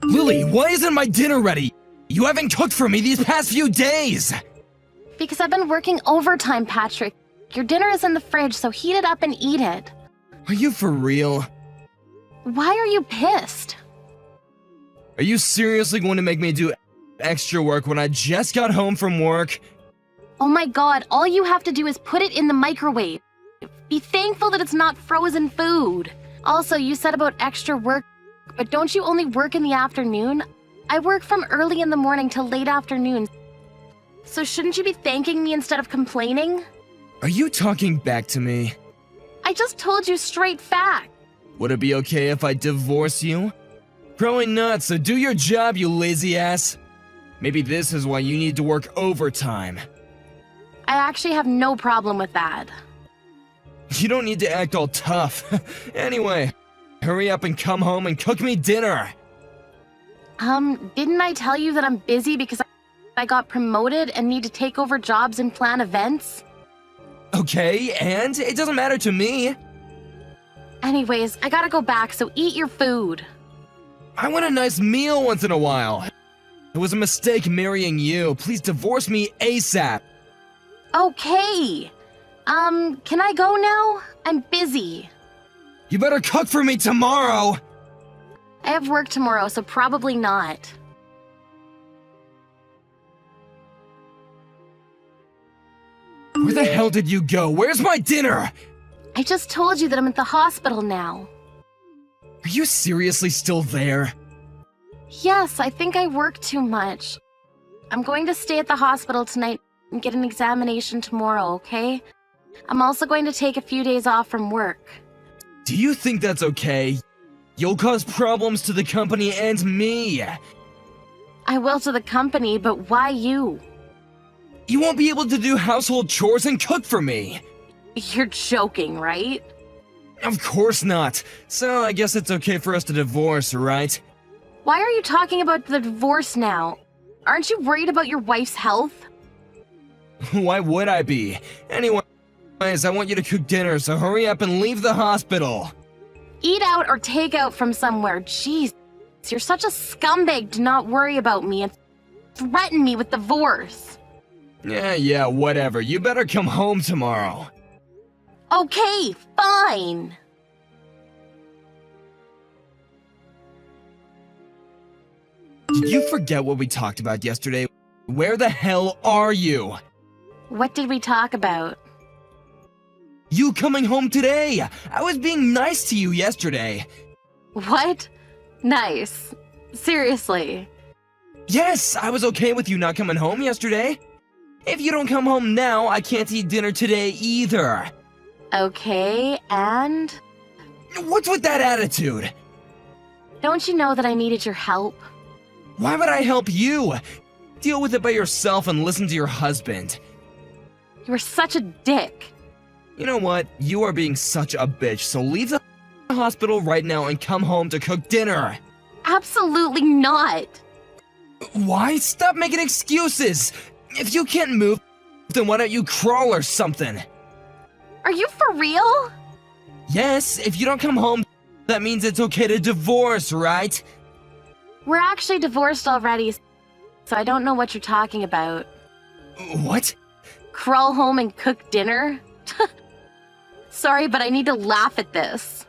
Lily, why isn't my dinner ready? You haven't cooked for me these past few days! Because I've been working overtime, Patrick. Your dinner is in the fridge, so heat it up and eat it. Are you for real? Why are you pissed? Are you seriously going to make me do extra work when I just got home from work? Oh my god, all you have to do is put it in the microwave. Be thankful that it's not frozen food. Also, you said about extra work, but don't you only work in the afternoon? I work from early in the morning till late afternoon. So shouldn't you be thanking me instead of complaining? Are you talking back to me? I just told you straight fact. Would it be okay if I divorce you? Probably not, so do your job, you lazy ass. Maybe this is why you need to work overtime. I actually have no problem with that. You don't need to act all tough. Anyway, hurry up and come home and cook me dinner. Didn't I tell you that I'm busy because I got promoted and need to take over jobs and plan events? Okay, and it doesn't matter to me. Anyways, I gotta go back, so eat your food. I want a nice meal once in a while. It was a mistake marrying you. Please divorce me ASAP. Okay. Can I go now? I'm busy. You better cook for me tomorrow. I have work tomorrow, so probably not. Where the hell did you go? Where's my dinner? I just told you that I'm at the hospital now. Are you seriously still there? Yes, I think I work too much. I'm going to stay at the hospital tonight and get an examination tomorrow, okay? I'm also going to take a few days off from work. Do you think that's okay? You'll cause problems to the company and me. I will to the company, but why you? You won't be able to do household chores and cook for me. You're joking, right? Of course not. So I guess it's okay for us to divorce, right? Why are you talking about the divorce now? Aren't you worried about your wife's health? Why would I be? Anyways, I want you to cook dinner, so hurry up and leave the hospital. Eat out or take out from somewhere. Jeez, you're such a scumbag to not worry about me and threaten me with divorce. Yeah, whatever. You better come home tomorrow. Okay, fine. Did you forget what we talked about yesterday? Where the hell are you? What did we talk about? You coming home today! I was being nice to you yesterday. What? Nice. Seriously. Yes, I was okay with you not coming home yesterday. If you don't come home now, I can't eat dinner today either. Okay, and? What's with that attitude? Don't you know that I needed your help? Why would I help you? Deal with it by yourself and listen to your husband. You were such a dick. You know what? You are being such a bitch, so leave the hospital right now and come home to cook dinner. Absolutely not. Why? Stop making excuses. If you can't move, then why don't you crawl or something? Are you for real? Yes, if you don't come home, that means it's okay to divorce, right? We're actually divorced already, so I don't know what you're talking about. What? Crawl home and cook dinner? Sorry, but I need to laugh at this.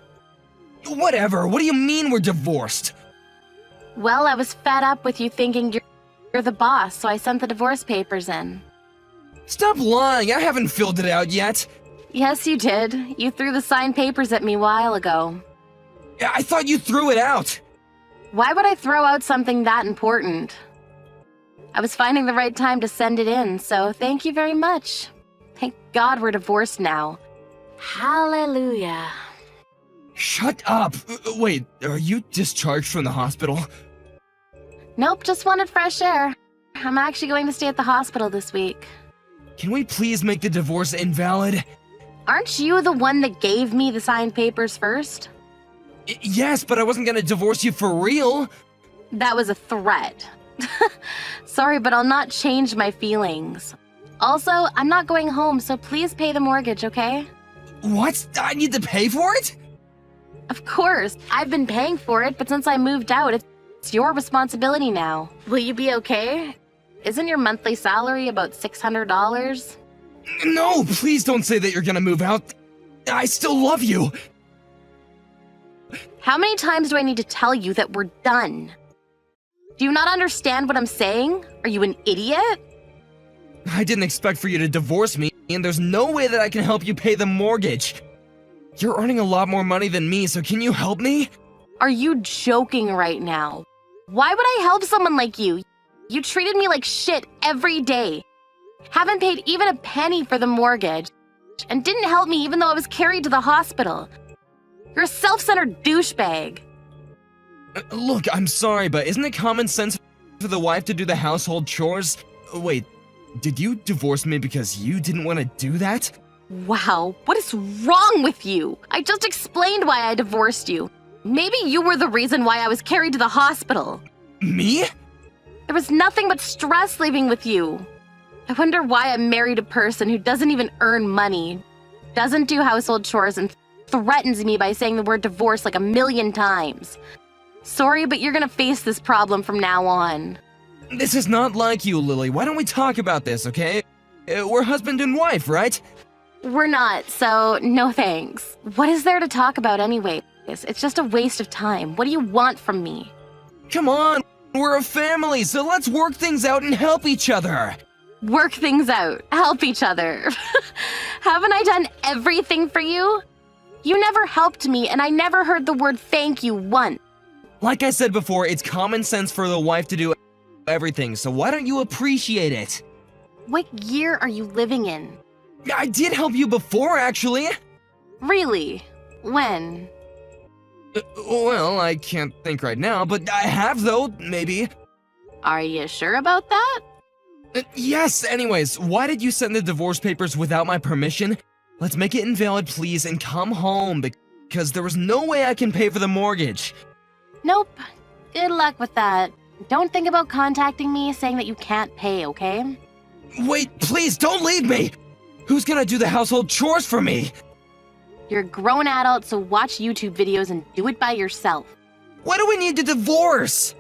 Whatever, what do you mean we're divorced? Well, I was fed up with you thinking you're the boss, so I sent the divorce papers in. Stop lying, I haven't filled it out yet. Yes, you did. You threw the signed papers at me a while ago. I thought you threw it out. Why would I throw out something that important? I was finding the right time to send it in, so thank you very much. Thank God we're divorced now. Hallelujah. Shut up. Wait, are you discharged from the hospital? Nope, just wanted fresh air. I'm actually going to stay at the hospital this week. Can we please make the divorce invalid? Aren't you the one that gave me the signed papers first? Yes, but I wasn't gonna divorce you for real. That was a threat. Sorry, but I'll not change my feelings. Also, I'm not going home, so please pay the mortgage, okay? What? I need to pay for it? Of course. I've been paying for it, but since I moved out, It's your responsibility now. Will you be okay? Isn't your monthly salary about $600? No, please don't say that you're gonna move out. I still love you. How many times do I need to tell you that we're done? Do you not understand what I'm saying? Are you an idiot? I didn't expect for you to divorce me, and there's no way that I can help you pay the mortgage. You're earning a lot more money than me, so can you help me? Are you joking right now? Why would I help someone like you? You treated me like shit every day. Haven't paid even a penny for the mortgage. And didn't help me even though I was carried to the hospital. You're a self-centered douchebag. Look, I'm sorry, but isn't it common sense for the wife to do the household chores? Wait, did you divorce me because you didn't want to do that? Wow, what is wrong with you? I just explained why I divorced you. Maybe you were the reason why I was carried to the hospital. Me? There was nothing but stress living with you. I wonder why I married a person who doesn't even earn money, doesn't do household chores, and threatens me by saying the word divorce like 1,000,000 times. Sorry, but you're gonna face this problem from now on. This is not like you, Lily. Why don't we talk about this, okay? We're husband and wife, right? We're not, so no thanks. What is there to talk about anyway? It's just a waste of time. What do you want from me? Come on, we're a family, so let's work things out and help each other. Work things out, help each other. Haven't I done everything for you? You never helped me, and I never heard the word thank you once. Like I said before, it's common sense for the wife to do everything, so why don't you appreciate it? What year are you living in? I did help you before, actually. Really? When? Well, I can't think right now, but I have, though, maybe. Are you sure about that? Yes, anyways, why did you send the divorce papers without my permission? Let's make it invalid, please, and come home, because there was no way I can pay for the mortgage. Nope. Good luck with that. Don't think about contacting me saying that you can't pay, okay? Wait, please, don't leave me! Who's gonna do the household chores for me? You're a grown adult, so watch YouTube videos and do it by yourself. Why do we need to divorce?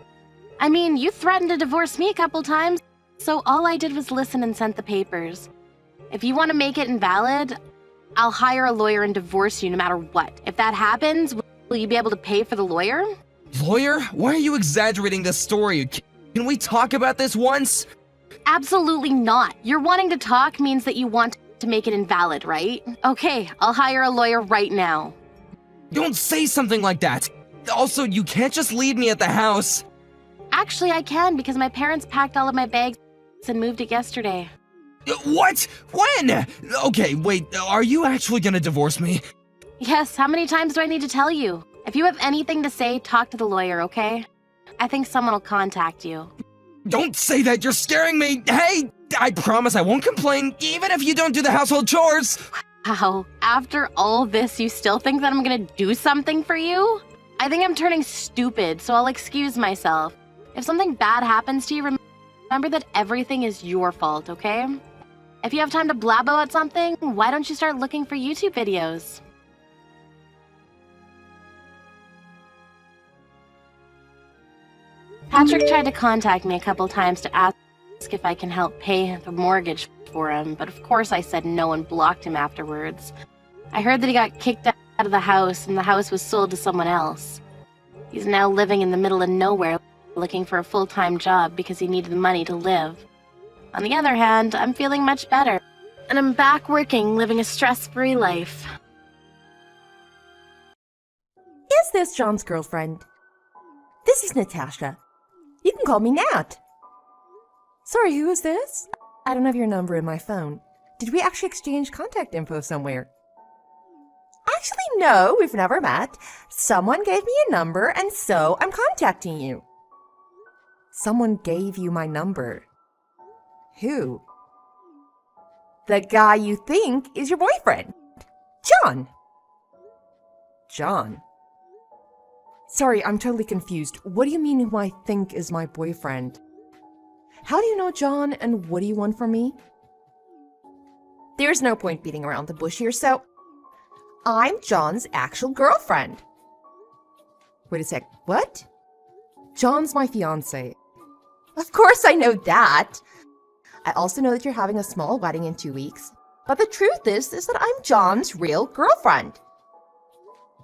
I mean, you threatened to divorce me a couple times, so all I did was listen and sent the papers. If you want to make it invalid, I'll hire a lawyer and divorce you no matter what. If that happens, will you be able to pay for the lawyer? Lawyer? Why are you exaggerating this story? Can we talk about this once? Absolutely not. You're wanting to talk means that you want to make it invalid, right? Okay, I'll hire a lawyer right now. Don't say something like that. Also, you can't just leave me at the house. Actually, I can because my parents packed all of my bags and moved it yesterday. What? When? Okay, wait, are you actually gonna divorce me? Yes, how many times do I need to tell you? If you have anything to say, talk to the lawyer, okay? I think someone will contact you. Don't say that, you're scaring me. Hey, I promise I won't complain, even if you don't do the household chores. Wow, after all this, you still think that I'm gonna do something for you? I think I'm turning stupid, so I'll excuse myself. If something bad happens to you, remember that everything is your fault, okay? If you have time to blab about something, why don't you start looking for YouTube videos? Patrick tried to contact me a couple times to ask if I can help pay the mortgage for him, but of course I said no and blocked him afterwards. I heard that he got kicked out of the house and the house was sold to someone else. He's now living in the middle of nowhere, looking for a full-time job because he needed the money to live. On the other hand, I'm feeling much better, and I'm back working, living a stress-free life. Is this John's girlfriend? This is Natasha. You can call me Nat. Sorry, who is this? I don't have your number in my phone. Did we actually exchange contact info somewhere? Actually, no, we've never met. Someone gave me a number, and so I'm contacting you. Someone gave you my number. Who? The guy you think is your boyfriend. John. John? Sorry, I'm totally confused. What do you mean who I think is my boyfriend? How do you know John, and what do you want from me? There's no point beating around the bush here, so I'm John's actual girlfriend. Wait a sec, what? John's my fiancé. Of course I know that. I also know that you're having a small wedding in 2 weeks. But the truth is that I'm John's real girlfriend.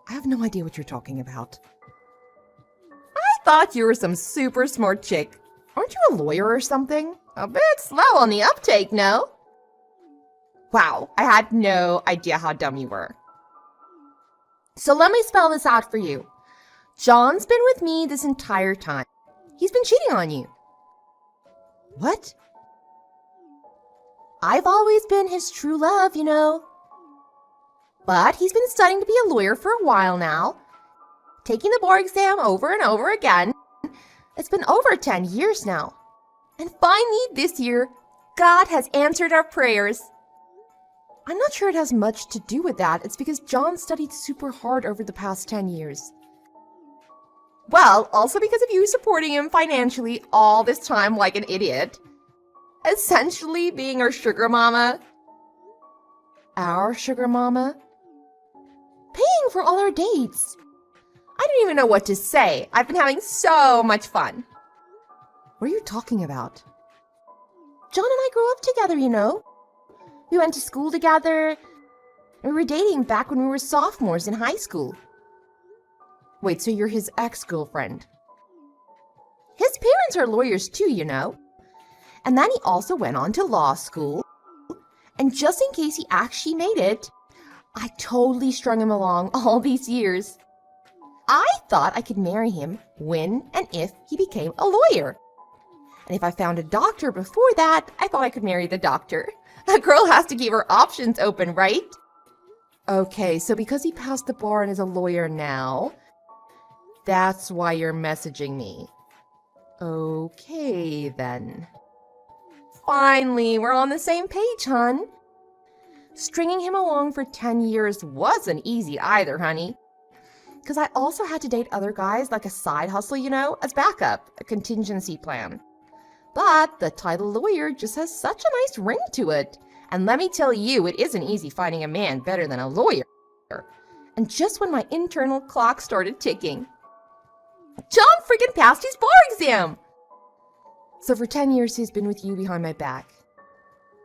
I have no idea what you're talking about. I thought you were some super smart chick. Aren't you a lawyer or something? A bit slow on the uptake, no? Wow, I had no idea how dumb you were. So let me spell this out for you. John's been with me this entire time. He's been cheating on you. What? I've always been his true love, you know. But he's been studying to be a lawyer for a while now, taking the bar exam over and over again. It's been over 10 years now. And finally, this year, God has answered our prayers. I'm not sure it has much to do with that. It's because John studied super hard over the past 10 years. Well, also because of you supporting him financially all this time like an idiot. Essentially being our sugar mama. Our sugar mama? Paying for all our dates. I don't even know what to say. I've been having so much fun. What are you talking about? John and I grew up together, you know. We went to school together, and we were dating back when we were sophomores in high school. Wait, so you're his ex-girlfriend? His parents are lawyers too, you know. And then he also went on to law school. And just in case he actually made it, I totally strung him along all these years. I thought I could marry him when and if he became a lawyer. And if I found a doctor before that, I thought I could marry the doctor. A girl has to keep her options open, right? Okay, so because he passed the bar and is a lawyer now, that's why you're messaging me. Okay, then. Finally, we're on the same page, hun. Stringing him along for 10 years wasn't easy either, honey. Because I also had to date other guys like a side hustle, you know, as backup, a contingency plan. But the title lawyer just has such a nice ring to it. And let me tell you, it isn't easy finding a man better than a lawyer. And just when my internal clock started ticking, John freaking passed his bar exam! So for 10 years, he's been with you behind my back.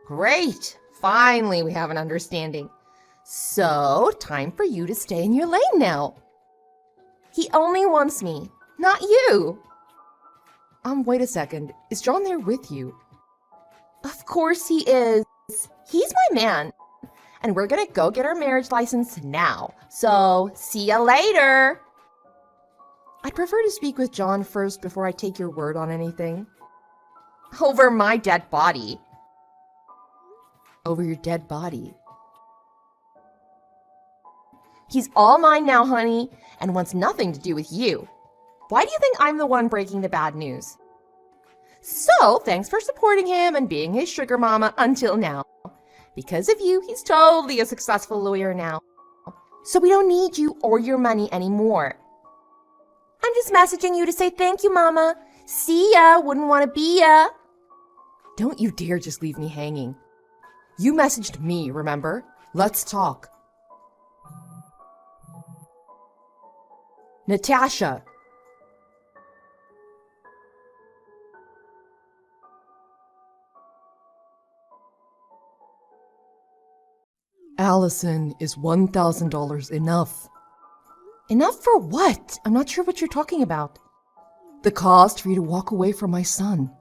Great! Finally, we have an understanding. So, time for you to stay in your lane now. He only wants me, not you. Wait a second. Is John there with you? Of course he is. He's my man. And we're gonna go get our marriage license now. So, see ya later. I'd prefer to speak with John first before I take your word on anything. Over my dead body. Over your dead body. He's all mine now, honey, and wants nothing to do with you. Why do you think I'm the one breaking the bad news? So, thanks for supporting him and being his sugar mama until now. Because of you, he's totally a successful lawyer now. So we don't need you or your money anymore. I'm just messaging you to say thank you, mama. See ya, wouldn't want to be ya. Don't you dare just leave me hanging. You messaged me, remember? Let's talk. Natasha. Allison, is $1,000 enough? Enough for what? I'm not sure what you're talking about. The cost for you to walk away from my son.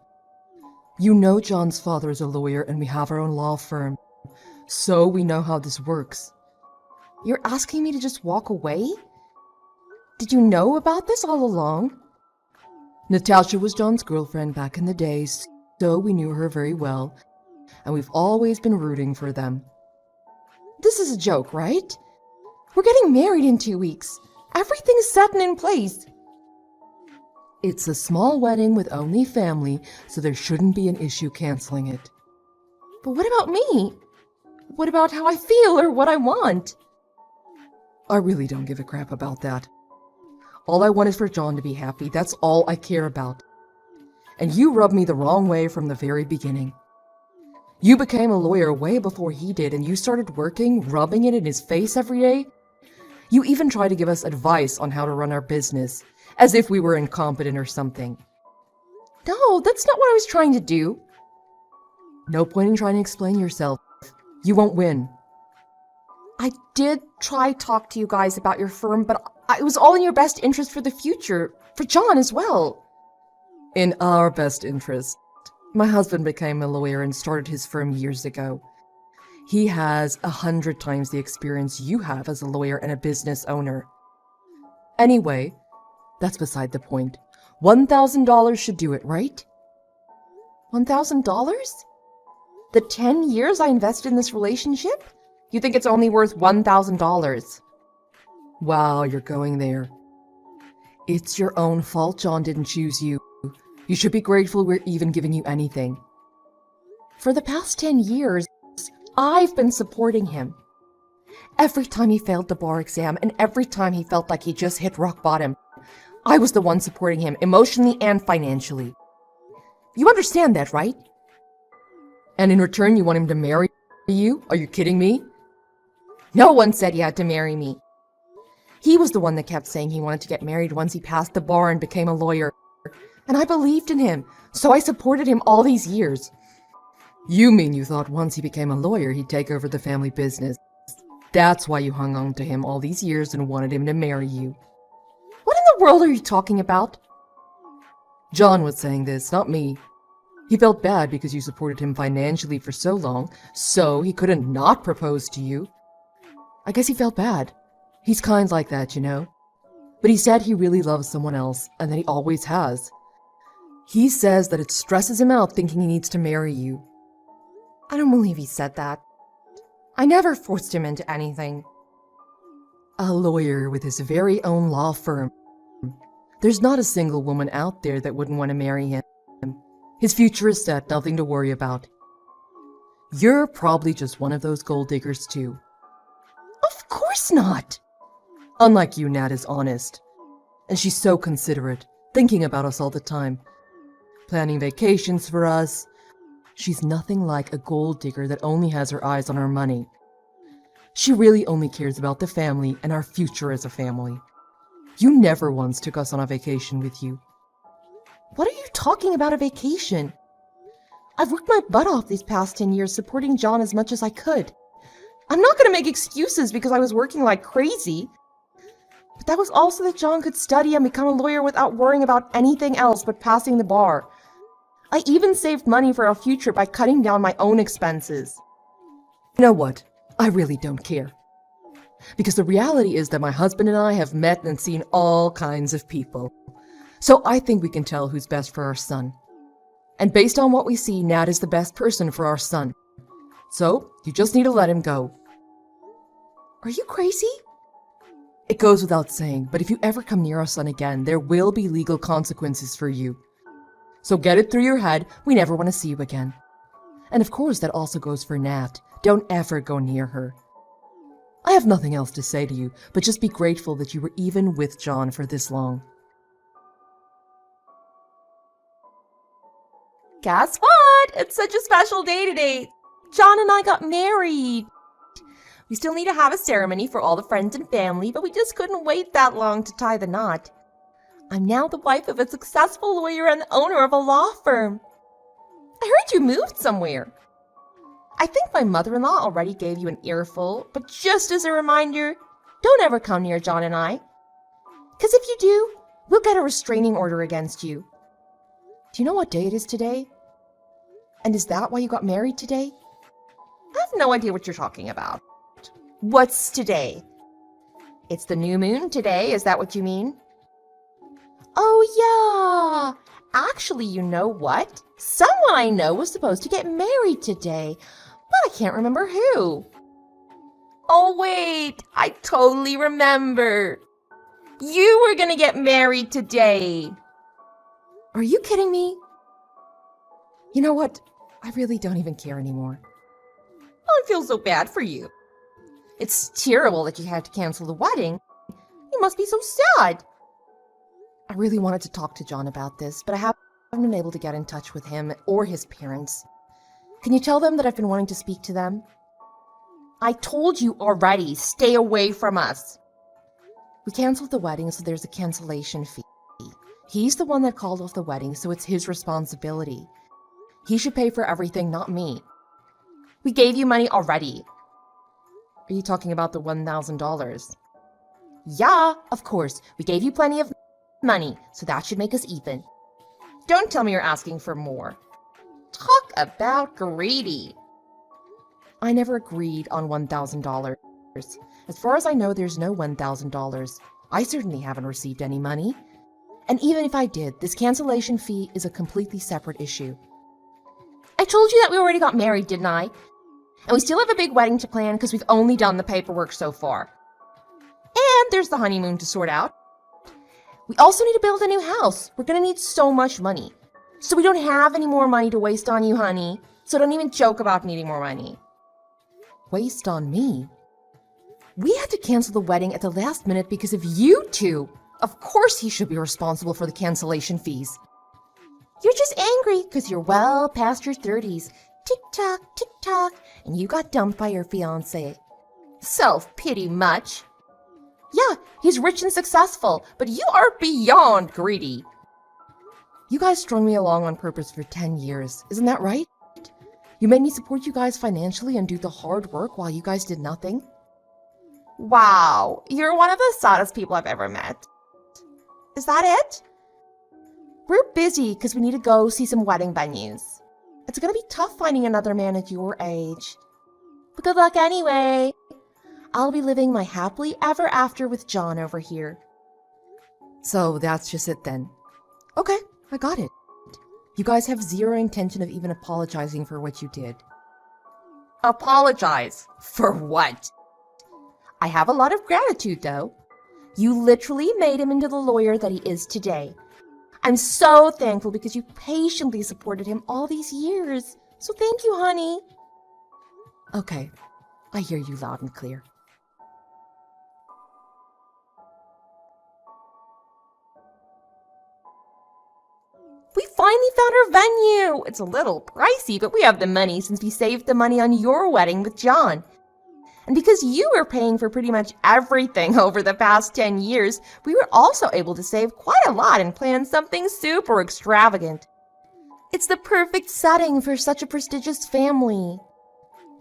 You know John's father is a lawyer and we have our own law firm, so we know how this works. You're asking me to just walk away? Did you know about this all along? Natasha was John's girlfriend back in the days, so we knew her very well, and we've always been rooting for them. This is a joke, right? We're getting married in 2 weeks. Everything's set and in place. It's a small wedding with only family, so there shouldn't be an issue canceling it. But what about me? What about how I feel or what I want? I really don't give a crap about that. All I want is for John to be happy. That's all I care about. And you rubbed me the wrong way from the very beginning. You became a lawyer way before he did, and you started working, rubbing it in his face every day. You even tried to give us advice on how to run our business, as if we were incompetent or something. No, that's not what I was trying to do. No point in trying to explain yourself. You won't win. I did try to talk to you guys about your firm, but it was all in your best interest for the future, for John as well. In our best interest. My husband became a lawyer and started his firm years ago. He has 100 times the experience you have as a lawyer and a business owner. Anyway, that's beside the point. $1,000 should do it, right? $1,000? The 10 years I invested in this relationship? You think it's only worth $1,000? Wow, you're going there. It's your own fault John didn't choose you. You should be grateful we're even giving you anything. For the past 10 years, I've been supporting him. Every time he failed the bar exam and every time he felt like he just hit rock bottom, I was the one supporting him emotionally and financially. You understand that, right? And in return, you want him to marry you? Are you kidding me? No one said he had to marry me. He was the one that kept saying he wanted to get married once he passed the bar and became a lawyer. And I believed in him, so I supported him all these years. You mean you thought once he became a lawyer, he'd take over the family business. That's why you hung on to him all these years and wanted him to marry you. What in the world are you talking about? John was saying this, not me. He felt bad because you supported him financially for so long, so he couldn't not propose to you. I guess he felt bad. He's kind like that, you know. But he said he really loves someone else, and that he always has. He says that it stresses him out thinking he needs to marry you. I don't believe he said that. I never forced him into anything. A lawyer with his very own law firm. There's not a single woman out there that wouldn't want to marry him. His future is set, nothing to worry about. You're probably just one of those gold diggers too. Of course not! Unlike you, Nat is honest. And she's so considerate, thinking about us all the time. Planning vacations for us. She's nothing like a gold digger that only has her eyes on her money. She really only cares about the family and our future as a family. You never once took us on a vacation with you. What are you talking about, a vacation? I've worked my butt off these past 10 years supporting John as much as I could. I'm not going to make excuses because I was working like crazy. But that was also that John could study and become a lawyer without worrying about anything else but passing the bar. I even saved money for our future by cutting down my own expenses. You know what? I really don't care. Because the reality is that my husband and I have met and seen all kinds of people. So I think we can tell who's best for our son. And based on what we see, Nat is the best person for our son. So you just need to let him go. Are you crazy? It goes without saying, but if you ever come near our son again, there will be legal consequences for you. So get it through your head, we never want to see you again. And of course, that also goes for Nat. Don't ever go near her. I have nothing else to say to you, but just be grateful that you were even with John for this long. Guess what? It's such a special day today. John and I got married. We still need to have a ceremony for all the friends and family, but we just couldn't wait that long to tie the knot. I'm now the wife of a successful lawyer and the owner of a law firm. I heard you moved somewhere. I think my mother-in-law already gave you an earful, but just as a reminder, don't ever come near John and I. Because if you do, we'll get a restraining order against you. Do you know what day it is today? And is that why you got married today? I have no idea what you're talking about. What's today? It's the new moon today, is that what you mean? Oh yeah! Actually, you know what? Someone I know was supposed to get married today, but I can't remember who. Oh wait, I totally remember. You were gonna get married today. Are you kidding me? You know what? I really don't even care anymore. I feel so bad for you. It's terrible that you had to cancel the wedding. You must be so sad. I really wanted to talk to John about this, but I haven't been able to get in touch with him or his parents. Can you tell them that I've been wanting to speak to them? I told you already, stay away from us. We canceled the wedding, so there's a cancellation fee. He's the one that called off the wedding, so it's his responsibility. He should pay for everything, not me. We gave you money already. Are you talking about the $1,000? Yeah, of course. We gave you plenty of money, so that should make us even. Don't tell me you're asking for more. Talk about greedy. I never agreed on $1,000. As far as I know, there's no $1,000. I certainly haven't received any money. And even if I did, this cancellation fee is a completely separate issue. I told you that we already got married, didn't I? And we still have a big wedding to plan because we've only done the paperwork so far. And there's the honeymoon to sort out. We also need to build a new house. We're going to need so much money. So we don't have any more money to waste on you, honey. So don't even joke about needing more money. Waste on me? We had to cancel the wedding at the last minute because of you two. Of course he should be responsible for the cancellation fees. You're just angry because you're well past your 30s. Tick-tock, tick-tock, and you got dumped by your fiancé. Self-pity much? Yeah, he's rich and successful, but you are beyond greedy. You guys strung me along on purpose for 10 years, isn't that right? You made me support you guys financially and do the hard work while you guys did nothing? Wow, you're one of the saddest people I've ever met. Is that it? We're busy because we need to go see some wedding venues. It's gonna be tough finding another man at your age. But good luck anyway. I'll be living my happily ever after with John over here. So that's just it then. Okay, I got it. You guys have zero intention of even apologizing for what you did. Apologize? For what? I have a lot of gratitude, though. You literally made him into the lawyer that he is today. I'm so thankful because you patiently supported him all these years. So thank you, honey. Okay, I hear you loud and clear. We finally found our venue. It's a little pricey, but we have the money since we saved the money on your wedding with John. And because you were paying for pretty much everything over the past 10 years, we were also able to save quite a lot and plan something super extravagant. It's the perfect setting for such a prestigious family.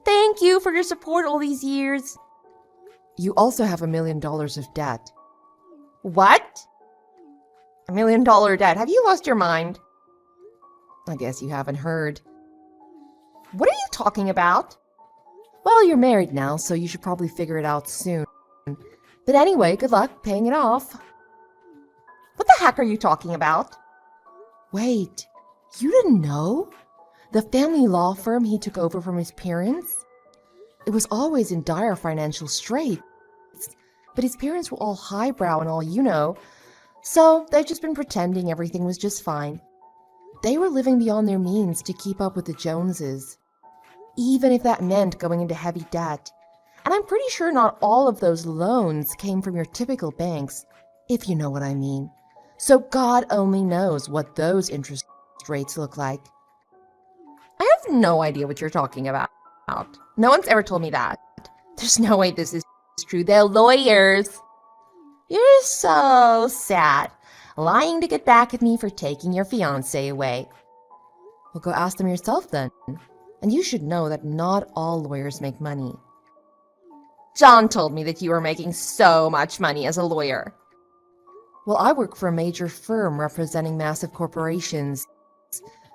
Thank you for your support all these years. You also have $1 million of debt. What? $1 million debt? Have you lost your mind? I guess you haven't heard. What are you talking about? Well, you're married now, so you should probably figure it out soon. But anyway, good luck paying it off. What the heck are you talking about? Wait, you didn't know? The family law firm he took over from his parents? It was always in dire financial straits. But his parents were all highbrow and all you know, so they've just been pretending everything was just fine. They were living beyond their means to keep up with the Joneses, even if that meant going into heavy debt. And I'm pretty sure not all of those loans came from your typical banks, if you know what I mean. So God only knows what those interest rates look like. I have no idea what you're talking about. No one's ever told me that. There's no way this is true. They're lawyers. You're so sad. Lying to get back at me for taking your fiancé away. Well, go ask them yourself then. And you should know that not all lawyers make money. John told me that you were making so much money as a lawyer. Well, I work for a major firm representing massive corporations.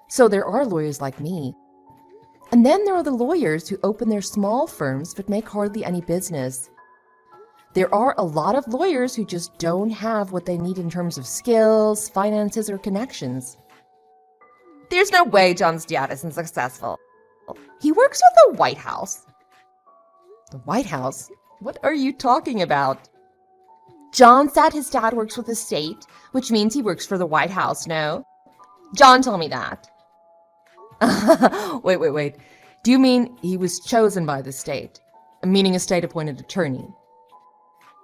So there are lawyers like me. And then there are the lawyers who open their small firms but make hardly any business. There are a lot of lawyers who just don't have what they need in terms of skills, finances, or connections. There's no way John's dad isn't successful. He works with the White House. The White House? What are you talking about? John said his dad works with the state, which means he works for the White House, no? John told me that. Wait. Do you mean he was chosen by the state? Meaning a state-appointed attorney?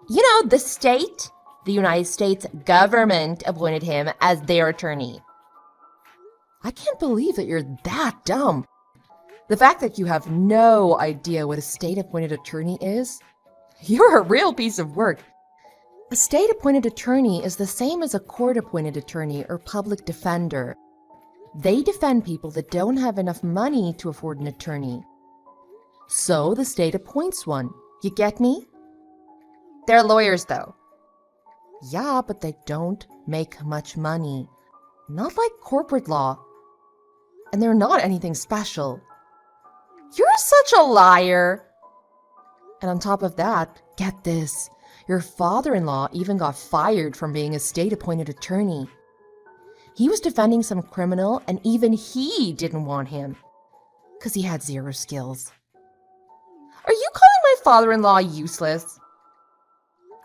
You know, the state, the United States government appointed him as their attorney. I can't believe that you're that dumb. The fact that you have no idea what a state-appointed attorney is? You're a real piece of work. A state-appointed attorney is the same as a court-appointed attorney or public defender. They defend people that don't have enough money to afford an attorney. So the state appoints one. You get me? They're lawyers, though. Yeah, but they don't make much money. Not like corporate law. And they're not anything special. You're such a liar! And on top of that, get this. Your father-in-law even got fired from being a state-appointed attorney. He was defending some criminal, and even he didn't want him. Because he had zero skills. Are you calling my father-in-law useless?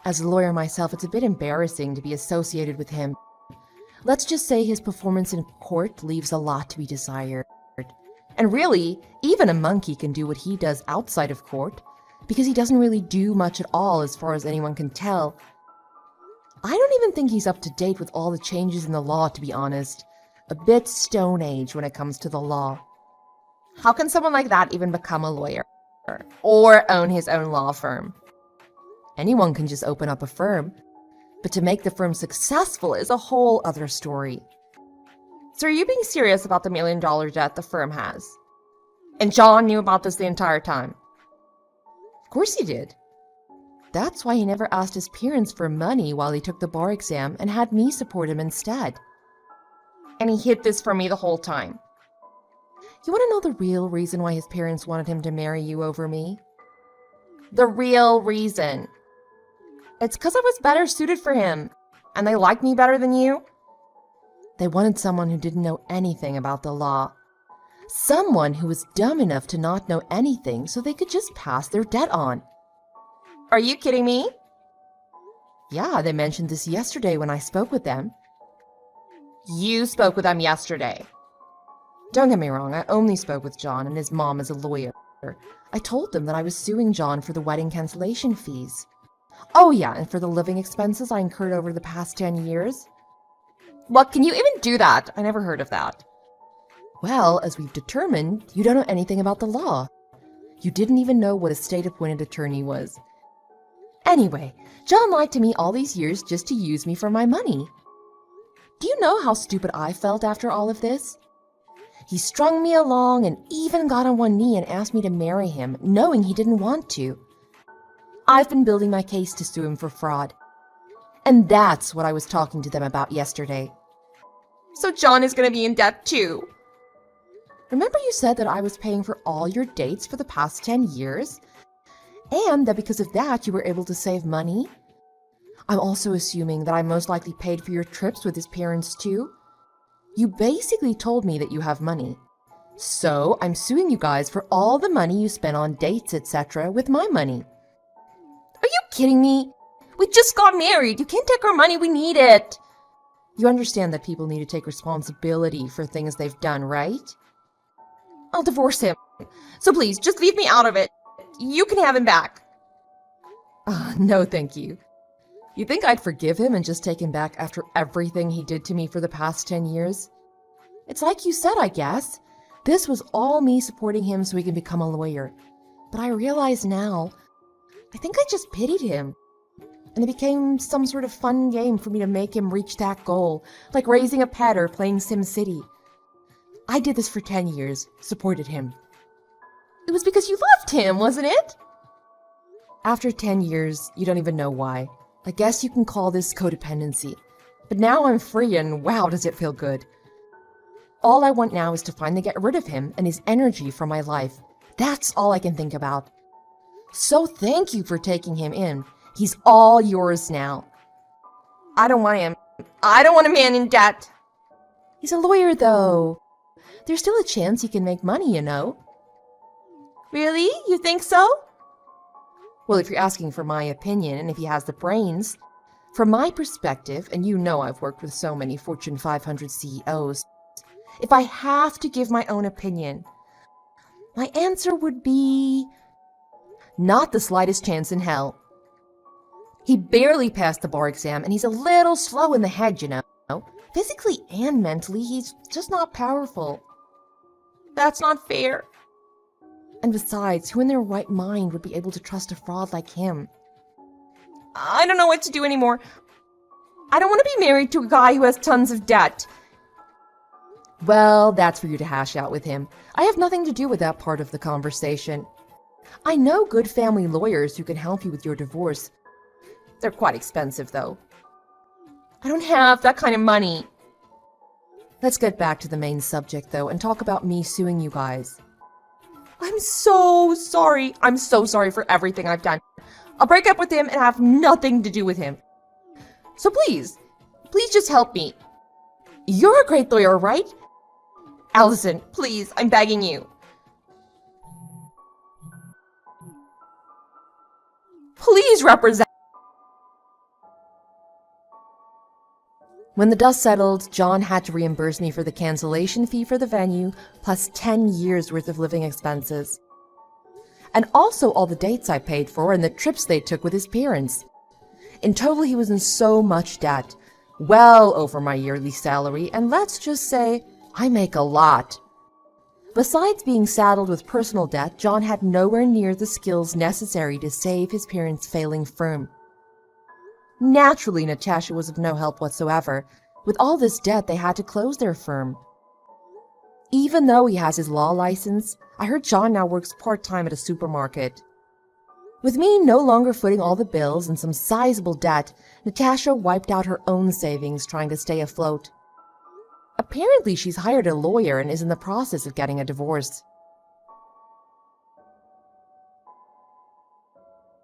As a lawyer myself, it's a bit embarrassing to be associated with him. Let's just say his performance in court leaves a lot to be desired. And really, even a monkey can do what he does outside of court, because he doesn't really do much at all as far as anyone can tell. I don't even think he's up to date with all the changes in the law, to be honest. A bit Stone Age when it comes to the law. How can someone like that even become a lawyer? Or own his own law firm? Anyone can just open up a firm. But to make the firm successful is a whole other story. So are you being serious about the $1 million debt the firm has? And John knew about this the entire time? Of course he did. That's why he never asked his parents for money while he took the bar exam and had me support him instead. And he hid this from me the whole time. You want to know the real reason why his parents wanted him to marry you over me? The real reason. It's because I was better suited for him, and they liked me better than you. They wanted someone who didn't know anything about the law. Someone who was dumb enough to not know anything so they could just pass their debt on. Are you kidding me? Yeah, they mentioned this yesterday when I spoke with them. You spoke with them yesterday. Don't get me wrong, I only spoke with John and his mom as a lawyer. I told them that I was suing John for the wedding cancellation fees. Oh yeah, and for the living expenses I incurred over the past 10 years. What, can you even do that? I never heard of that. Well, as we've determined, you don't know anything about the law. You didn't even know what a state-appointed attorney was. Anyway, John lied to me all these years just to use me for my money. Do you know how stupid I felt after all of this? He strung me along and even got on one knee and asked me to marry him, knowing he didn't want to. I've been building my case to sue him for fraud. And that's what I was talking to them about yesterday. So John is going to be in debt too. Remember you said that I was paying for all your dates for the past 10 years? And that because of that you were able to save money? I'm also assuming that I most likely paid for your trips with his parents too? You basically told me that you have money. So I'm suing you guys for all the money you spent on dates, etc. with my money. Are you kidding me? We just got married. You can't take our money. We need it. You understand that people need to take responsibility for things they've done, right? I'll divorce him. So please, just leave me out of it. You can have him back. No, thank you. You think I'd forgive him and just take him back after everything he did to me for the past 10 years? It's like you said, I guess. This was all me supporting him so he can become a lawyer. But I realize now, I think I just pitied him. And it became some sort of fun game for me to make him reach that goal, like raising a pet or playing SimCity. I did this for 10 years, supported him. It was because you loved him, wasn't it? After 10 years, you don't even know why. I guess you can call this codependency. But now I'm free and wow, does it feel good. All I want now is to finally get rid of him and his energy from my life. That's all I can think about. So thank you for taking him in. He's all yours now. I don't want him. I don't want a man in debt. He's a lawyer, though. There's still a chance he can make money, you know. Really? You think so? Well, if you're asking for my opinion and if he has the brains, from my perspective, and you know I've worked with so many Fortune 500 CEOs, if I have to give my own opinion, my answer would be not the slightest chance in hell. He barely passed the bar exam and he's a little slow in the head, you know. Physically and mentally, he's just not powerful. That's not fair. And besides, who in their right mind would be able to trust a fraud like him? I don't know what to do anymore. I don't want to be married to a guy who has tons of debt. Well, that's for you to hash out with him. I have nothing to do with that part of the conversation. I know good family lawyers who can help you with your divorce. They're quite expensive, though. I don't have that kind of money. Let's get back to the main subject, though, and talk about me suing you guys. I'm so sorry. I'm so sorry for everything I've done. I'll break up with him and have nothing to do with him. So please just help me. You're a great lawyer, right? Allison, please, I'm begging you. Please represent. When the dust settled, John had to reimburse me for the cancellation fee for the venue, plus 10 years worth of living expenses. And also all the dates I paid for and the trips they took with his parents. In total, he was in so much debt, well over my yearly salary, and let's just say, I make a lot. Besides being saddled with personal debt, John had nowhere near the skills necessary to save his parents' failing firm. Naturally, Natasha was of no help whatsoever. With all this debt, they had to close their firm. Even though he has his law license, I heard John now works part-time at a supermarket. With me no longer footing all the bills and some sizable debt, Natasha wiped out her own savings trying to stay afloat. Apparently, she's hired a lawyer and is in the process of getting a divorce.